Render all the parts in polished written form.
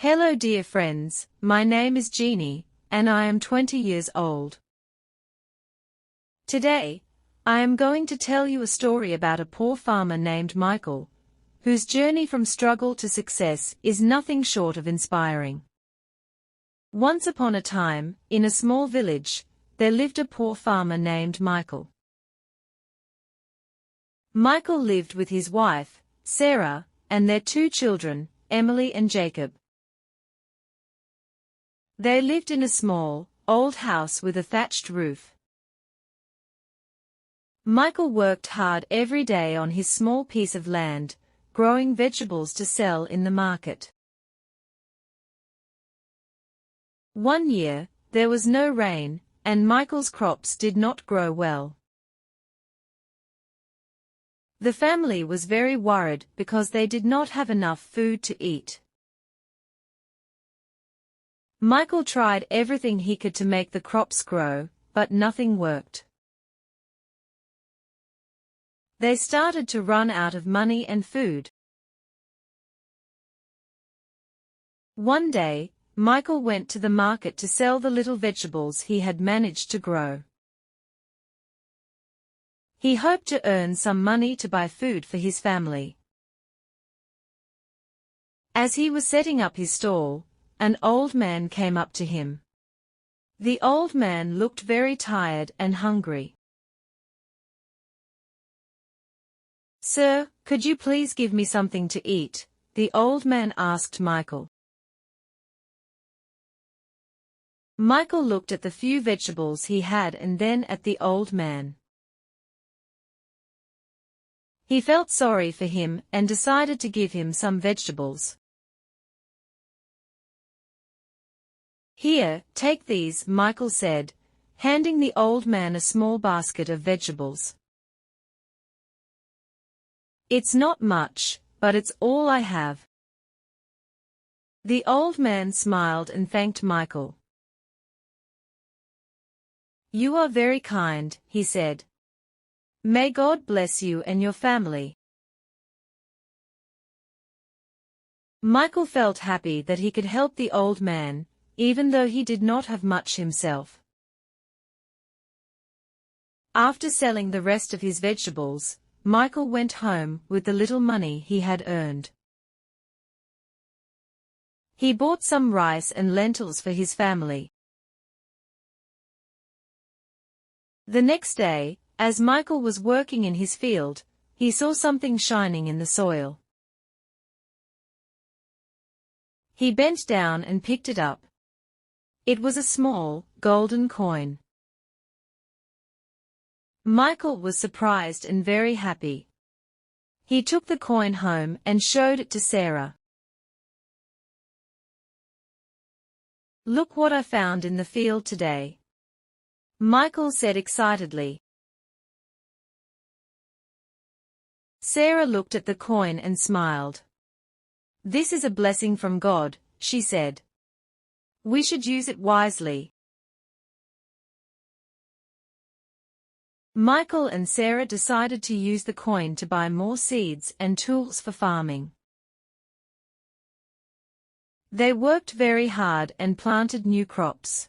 Hello dear friends, my name is Jeannie, and I am 20 years old. Today, I am going to tell you a story about a poor farmer named Michael, whose journey from struggle to success is nothing short of inspiring. Once upon a time, in a small village, there lived a poor farmer named Michael. Michael lived with his wife, Sarah, and their two children, Emily and Jacob. They lived in a small, old house with a thatched roof. Michael worked hard every day on his small piece of land, growing vegetables to sell in the market. One year, there was no rain, and Michael's crops did not grow well. The family was very worried because they did not have enough food to eat. Michael tried everything he could to make the crops grow, but nothing worked. They started to run out of money and food. One day, Michael went to the market to sell the little vegetables he had managed to grow. He hoped to earn some money to buy food for his family. As he was setting up his stall, an old man came up to him. The old man looked very tired and hungry. "Sir, could you please give me something to eat?" the old man asked Michael. Michael looked at the few vegetables he had and then at the old man. He felt sorry for him and decided to give him some vegetables. "Here, take these," Michael said, handing the old man a small basket of vegetables. "It's not much, but it's all I have." The old man smiled and thanked Michael. "You are very kind," he said. "May God bless you and your family." Michael felt happy that he could help the old man, even though he did not have much himself. After selling the rest of his vegetables, Michael went home with the little money he had earned. He bought some rice and lentils for his family. The next day, as Michael was working in his field, he saw something shining in the soil. He bent down and picked it up. It was a small, golden coin. Michael was surprised and very happy. He took the coin home and showed it to Sarah. "Look what I found in the field today," Michael said excitedly. Sarah looked at the coin and smiled. "This is a blessing from God," she said. "We should use it wisely." Michael and Sarah decided to use the coin to buy more seeds and tools for farming. They worked very hard and planted new crops.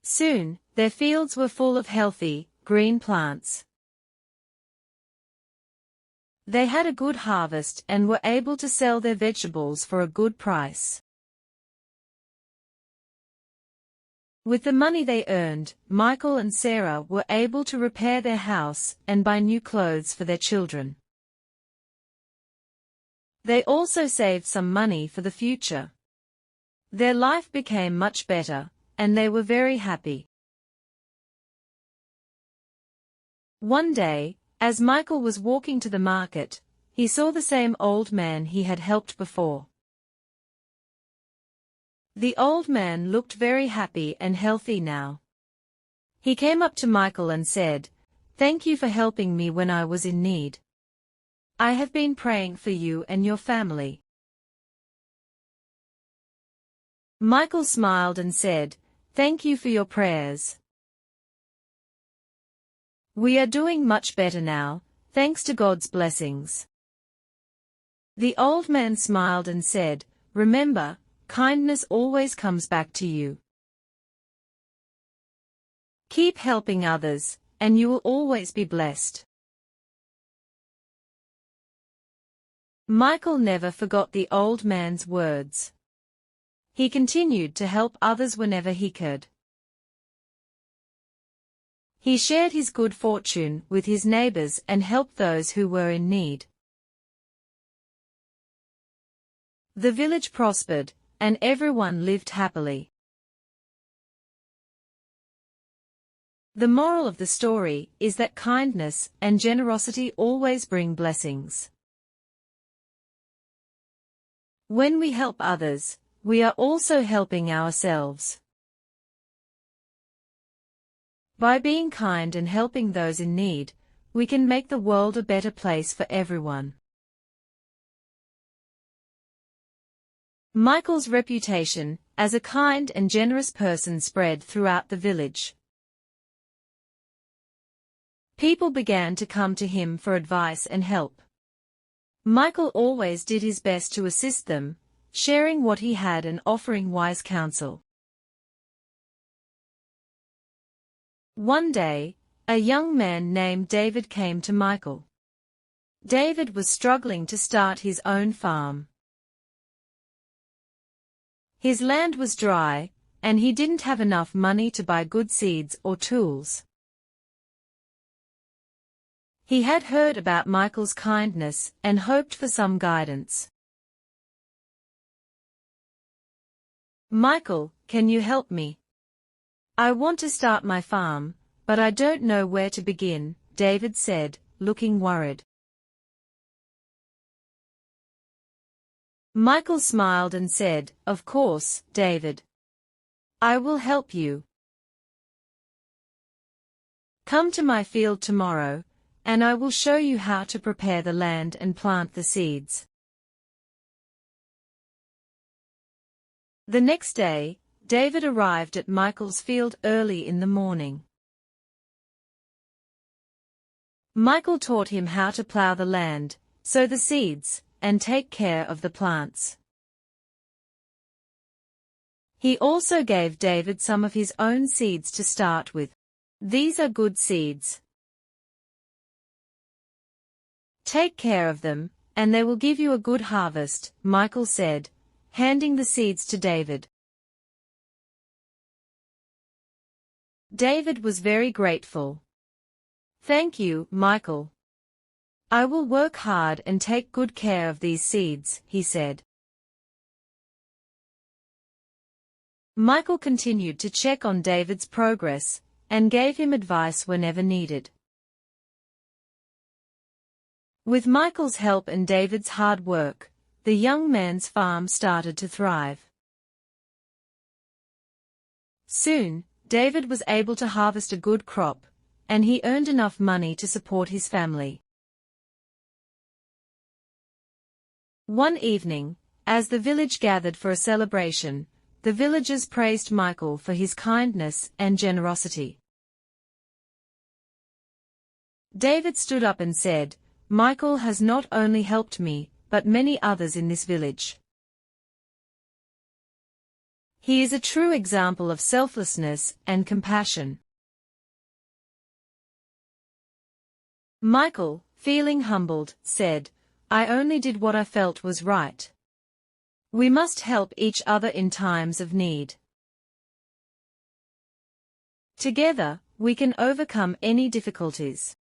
Soon, their fields were full of healthy, green plants. They had a good harvest and were able to sell their vegetables for a good price. With the money they earned, Michael and Sarah were able to repair their house and buy new clothes for their children. They also saved some money for the future. Their life became much better, and they were very happy. One day, as Michael was walking to the market, he saw the same old man he had helped before. The old man looked very happy and healthy now. He came up to Michael and said, "Thank you for helping me when I was in need. I have been praying for you and your family." Michael smiled and said, "Thank you for your prayers. We are doing much better now, thanks to God's blessings." The old man smiled and said, "Remember, kindness always comes back to you. Keep helping others, and you will always be blessed. Michael never forgot the old man's words. He continued to help others whenever he could. He shared his good fortune with his neighbors and helped those who were in need. The village prospered, and everyone lived happily. The moral of the story is that kindness and generosity always bring blessings. When we help others, we are also helping ourselves. By being kind and helping those in need, we can make the world a better place for everyone. Michael's reputation as a kind and generous person spread throughout the village. People began to come to him for advice and help. Michael always did his best to assist them, sharing what he had and offering wise counsel. One day, a young man named David came to Michael. David was struggling to start his own farm. His land was dry, and he didn't have enough money to buy good seeds or tools. He had heard about Michael's kindness and hoped for some guidance. "Michael, can you help me? I want to start my farm, but I don't know where to begin," David said, looking worried. Michael smiled and said, "Of course, David. I will help you. Come to my field tomorrow, and I will show you how to prepare the land and plant the seeds." The next day, David arrived at Michael's field early in the morning. Michael taught him how to plow the land, sow the seeds, and take care of the plants. He also gave David some of his own seeds to start with. "These are good seeds. Take care of them, and they will give you a good harvest," Michael said, handing the seeds to David. David was very grateful. "Thank you, Michael. I will work hard and take good care of these seeds," he said. Michael continued to check on David's progress and gave him advice whenever needed. With Michael's help and David's hard work, the young man's farm started to thrive. Soon, David was able to harvest a good crop, and he earned enough money to support his family. One evening, as the village gathered for a celebration, the villagers praised Michael for his kindness and generosity. David stood up and said, "Michael has not only helped me, but many others in this village. He is a true example of selflessness and compassion." Michael, feeling humbled, said, "I only did what I felt was right. We must help each other in times of need. Together, we can overcome any difficulties."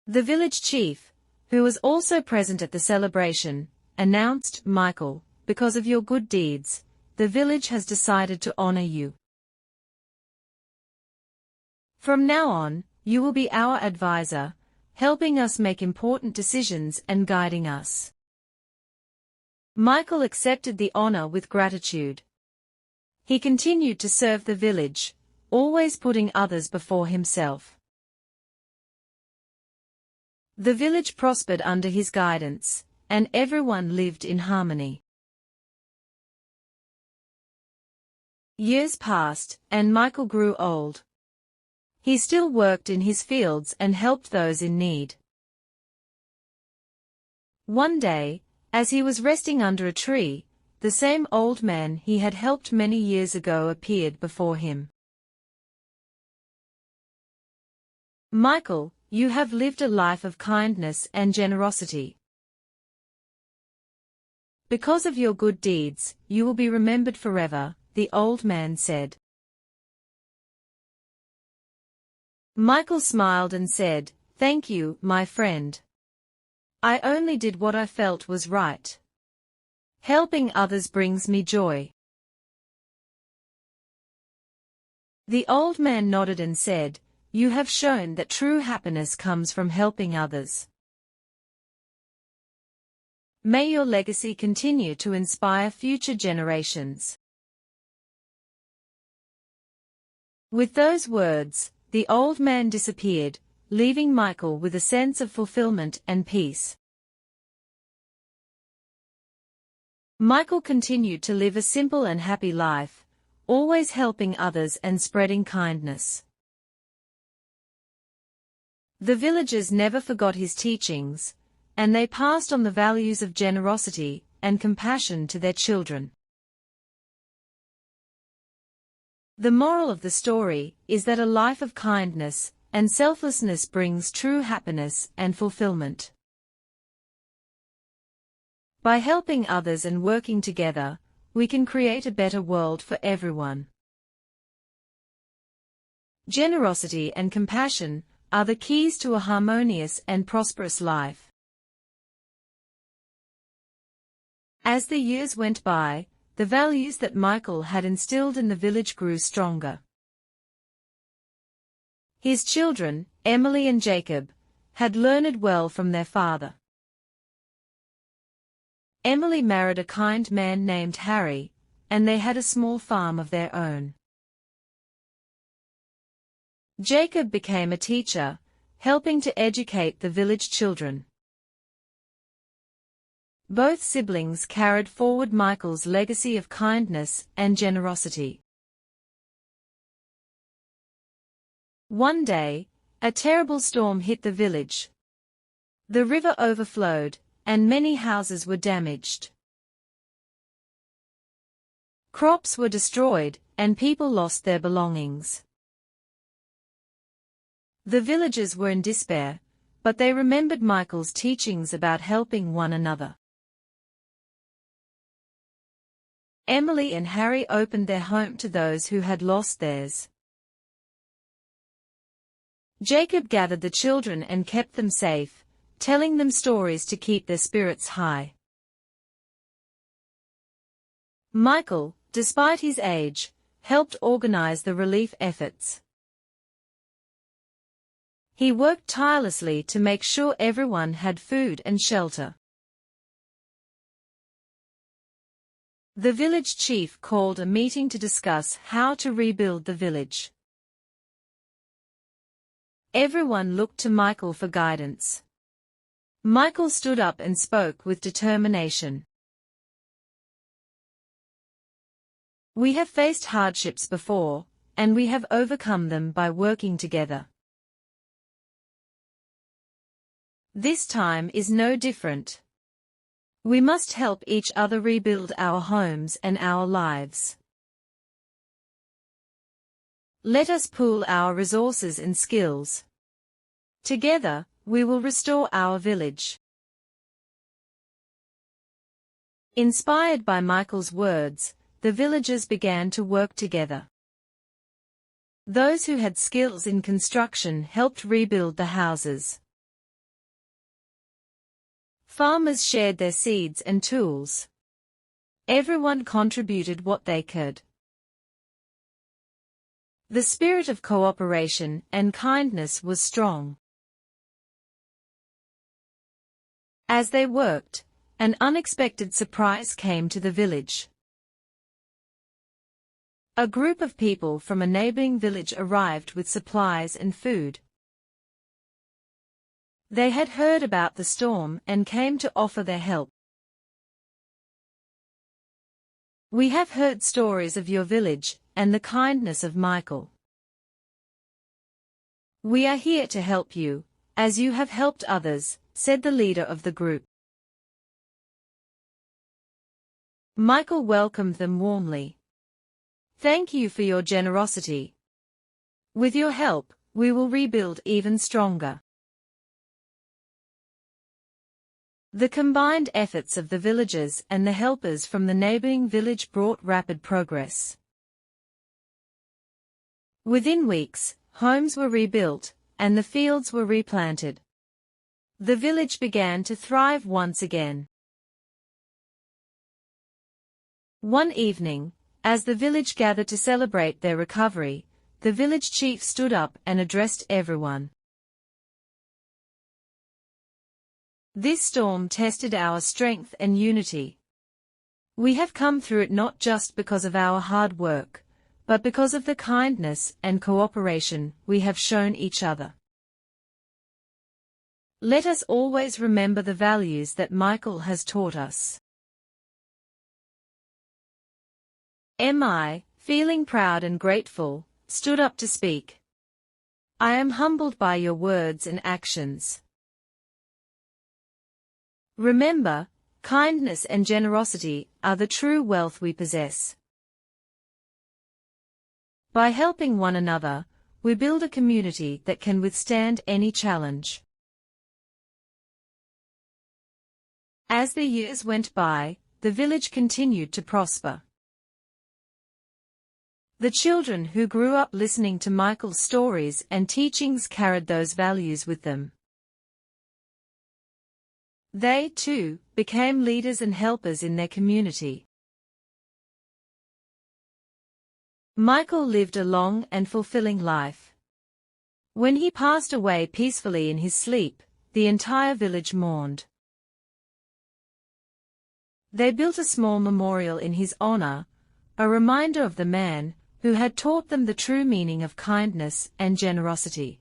The village chief, who was also present at the celebration, announced, "Michael, because of your good deeds, the village has decided to honor you. From now on, you will be our advisor, helping us make important decisions and guiding us." Michael accepted the honor with gratitude. He continued to serve the village, always putting others before himself. The village prospered under his guidance, and everyone lived in harmony. Years passed, and Michael grew old. He still worked in his fields and helped those in need. One day, As he was resting under a tree, the same old man he had helped many years ago appeared before him. "Michael, you have lived a life of kindness and generosity. Because of your good deeds, you will be remembered forever," the old man said. Michael smiled and said, "Thank you, my friend. I only did what I felt was right. Helping others brings me joy." The old man nodded and said, "You have shown that true happiness comes from helping others. May your legacy continue to inspire future generations." With those words, the old man disappeared, leaving Michael with a sense of fulfillment and peace. Michael continued to live a simple and happy life, always helping others and spreading kindness. The villagers never forgot his teachings, and they passed on the values of generosity and compassion to their children. The moral of the story is that a life of kindness and selflessness brings true happiness and fulfillment. By helping others and working together, we can create a better world for everyone. Generosity and compassion are the keys to a harmonious and prosperous life. As the years went by, the values that Michael had instilled in the village grew stronger. His children, Emily and Jacob, had learned well from their father. Emily married a kind man named Harry, and they had a small farm of their own. Jacob became a teacher, helping to educate the village children. Both siblings carried forward Michael's legacy of kindness and generosity. One day, a terrible storm hit the village. The river overflowed, and many houses were damaged. Crops were destroyed, and people lost their belongings. The villagers were in despair, but they remembered Michael's teachings about helping one another. Emily and Harry opened their home to those who had lost theirs. Jacob gathered the children and kept them safe, telling them stories to keep their spirits high. Michael, despite his age, helped organize the relief efforts. He worked tirelessly to make sure everyone had food and shelter. The village chief called a meeting to discuss how to rebuild the village. Everyone looked to Michael for guidance. Michael stood up and spoke with determination. "We have faced hardships before, and we have overcome them by working together. This time is no different. We must help each other rebuild our homes and our lives. Let us pool our resources and skills. Together, we will restore our village." Inspired by Michael's words, the villagers began to work together. Those who had skills in construction helped rebuild the houses. Farmers shared their seeds and tools. Everyone contributed what they could. The spirit of cooperation and kindness was strong. As they worked, an unexpected surprise came to the village. A group of people from a neighboring village arrived with supplies and food. They had heard about the storm and came to offer their help. "We have heard stories of your village and the kindness of Michael. We are here to help you, as you have helped others," said the leader of the group. Michael welcomed them warmly. "Thank you for your generosity. With your help, we will rebuild even stronger." The combined efforts of the villagers and the helpers from the neighboring village brought rapid progress. Within weeks, homes were rebuilt, and the fields were replanted. The village began to thrive once again. One evening, as the village gathered to celebrate their recovery, the village chief stood up and addressed everyone. "This storm tested our strength and unity. We have come through it not just because of our hard work, but because of the kindness and cooperation we have shown each other. Let us always remember the values that Michael has taught us." Mi, feeling proud and grateful, stood up to speak. "I am humbled by your words and actions. Remember, kindness and generosity are the true wealth we possess. By helping one another, we build a community that can withstand any challenge." As the years went by, the village continued to prosper. The children who grew up listening to Michael's stories and teachings carried those values with them. They, too, became leaders and helpers in their community. Michael lived a long and fulfilling life. When he passed away peacefully in his sleep, the entire village mourned. They built a small memorial in his honor, a reminder of the man who had taught them the true meaning of kindness and generosity.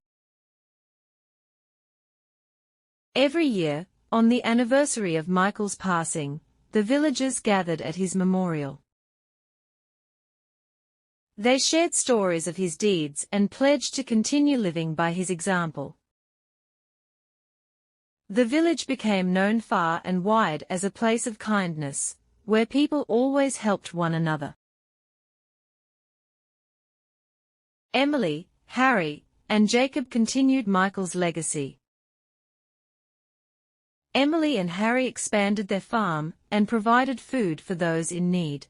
Every year, on the anniversary of Michael's passing, the villagers gathered at his memorial. They shared stories of his deeds and pledged to continue living by his example. The village became known far and wide as a place of kindness, where people always helped one another. Emily, Harry, and Jacob continued Michael's legacy. Emily and Harry expanded their farm and provided food for those in need.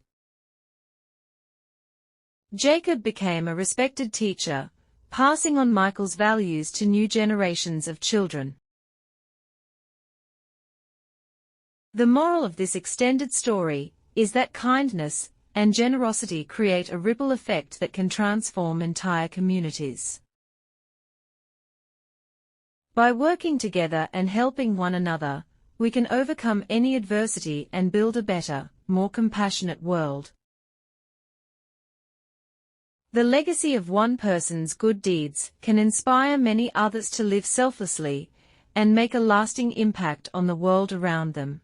Jacob became a respected teacher, passing on Michael's values to new generations of children. The moral of this extended story is that kindness and generosity create a ripple effect that can transform entire communities. By working together and helping one another, we can overcome any adversity and build a better, more compassionate world. The legacy of one person's good deeds can inspire many others to live selflessly and make a lasting impact on the world around them.